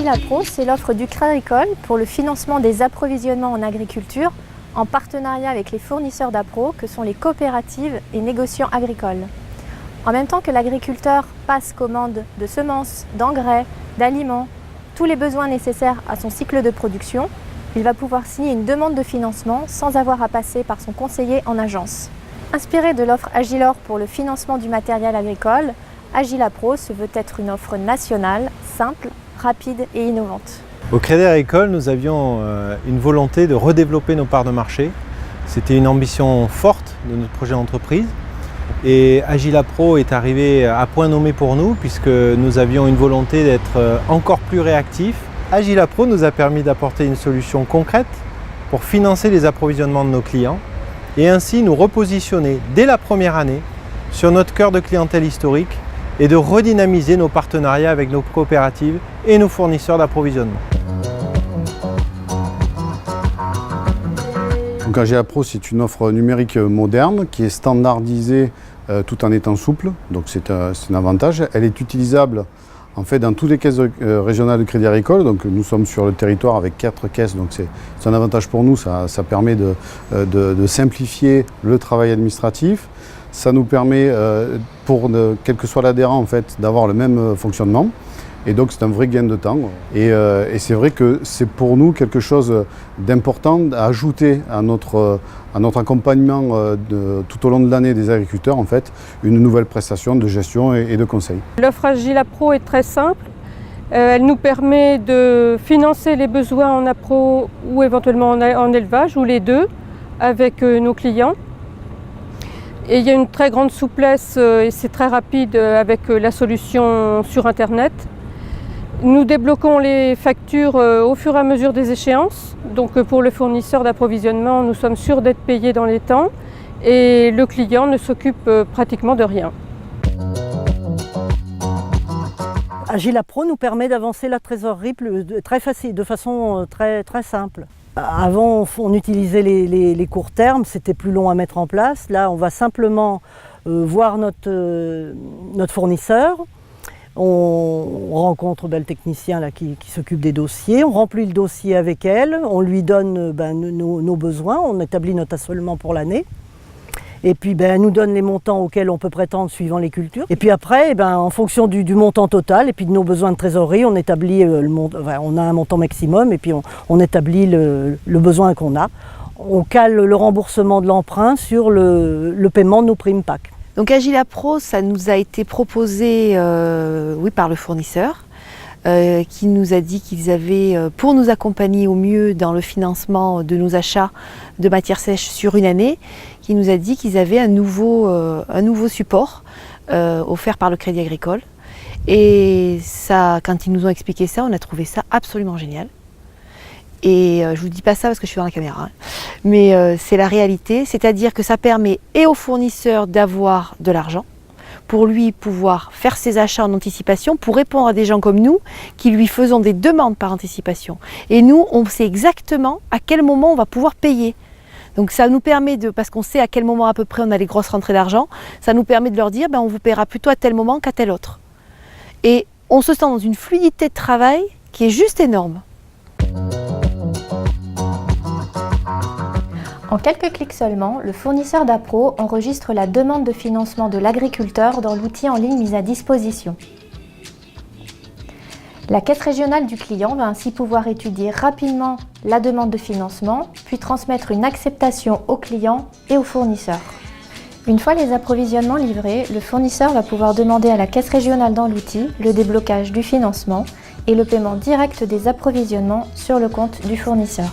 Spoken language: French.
Agilapro, c'est l'offre du Crédit Agricole pour le financement des approvisionnements en agriculture en partenariat avec les fournisseurs d'appro que sont les coopératives et négociants agricoles. En même temps que l'agriculteur passe commande de semences, d'engrais, d'aliments, tous les besoins nécessaires à son cycle de production, il va pouvoir signer une demande de financement sans avoir à passer par son conseiller en agence. Inspiré de l'offre Agilor pour le financement du matériel agricole, Agilapro se veut être une offre nationale, simple, rapide et innovante. Au Crédit Agricole, nous avions une volonté de redévelopper nos parts de marché. C'était une ambition forte de notre projet d'entreprise. Et Agilapro est arrivé à point nommé pour nous puisque nous avions une volonté d'être encore plus réactifs. Agilapro nous a permis d'apporter une solution concrète pour financer les approvisionnements de nos clients et ainsi nous repositionner dès la première année sur notre cœur de clientèle historique et de redynamiser nos partenariats avec nos coopératives et nos fournisseurs d'approvisionnement. Donc Agilapro, c'est une offre numérique moderne qui est standardisée tout en étant souple, donc c'est un avantage. Elle est utilisable en fait dans toutes les caisses régionales de Crédit Agricole, donc nous sommes sur le territoire avec 4 caisses, donc c'est un avantage pour nous, ça permet de simplifier le travail administratif. Ça nous permet, quel que soit l'adhérent, en fait, d'avoir le même fonctionnement. Et donc c'est un vrai gain de temps. Et c'est vrai que c'est pour nous quelque chose d'important à ajouter à notre accompagnement tout au long de l'année des agriculteurs, en fait, une nouvelle prestation de gestion et de conseil. L'offre Agilapro est très simple. Elle nous permet de financer les besoins en appro ou éventuellement en élevage, ou les deux, avec nos clients. Et il y a une très grande souplesse et c'est très rapide avec la solution sur Internet. Nous débloquons les factures au fur et à mesure des échéances. Donc pour le fournisseur d'approvisionnement, nous sommes sûrs d'être payés dans les temps et le client ne s'occupe pratiquement de rien. Agilapro nous permet d'avancer la trésorerie très facile, de façon très simple. Avant, on utilisait les courts termes, c'était plus long à mettre en place. Là, on va simplement voir notre fournisseur. On rencontre le technicien là, qui s'occupe des dossiers. On remplit le dossier avec elle. On lui donne nos besoins. On établit notre assolement pour l'année. Et puis elle nous donne les montants auxquels on peut prétendre suivant les cultures. Et puis après, en fonction du montant total et puis de nos besoins de trésorerie, on établit on a un montant maximum et puis on établit le besoin qu'on a. On cale le remboursement de l'emprunt sur le paiement de nos primes PAC. Donc Agilapro, ça nous a été proposé par le fournisseur qui nous a dit qu'ils avaient, pour nous accompagner au mieux dans le financement de nos achats de matières sèches sur une année, qui nous a dit qu'ils avaient un nouveau support offert par le Crédit Agricole. Et ça, quand ils nous ont expliqué ça, on a trouvé ça absolument génial. Et je vous dis pas ça parce que je suis dans la caméra, hein. Mais c'est la réalité, c'est-à-dire que ça permet et au fournisseur d'avoir de l'argent, pour lui pouvoir faire ses achats en anticipation, pour répondre à des gens comme nous qui lui faisons des demandes par anticipation. Et nous, on sait exactement à quel moment on va pouvoir payer. Donc ça nous permet parce qu'on sait à quel moment à peu près on a les grosses rentrées d'argent, ça nous permet de leur dire on vous paiera plutôt à tel moment qu'à tel autre. Et on se sent dans une fluidité de travail qui est juste énorme. En quelques clics seulement, le fournisseur d'appro enregistre la demande de financement de l'agriculteur dans l'outil en ligne mis à disposition. La caisse régionale du client va ainsi pouvoir étudier rapidement la demande de financement, puis transmettre une acceptation au client et au fournisseur. Une fois les approvisionnements livrés, le fournisseur va pouvoir demander à la caisse régionale dans l'outil le déblocage du financement et le paiement direct des approvisionnements sur le compte du fournisseur.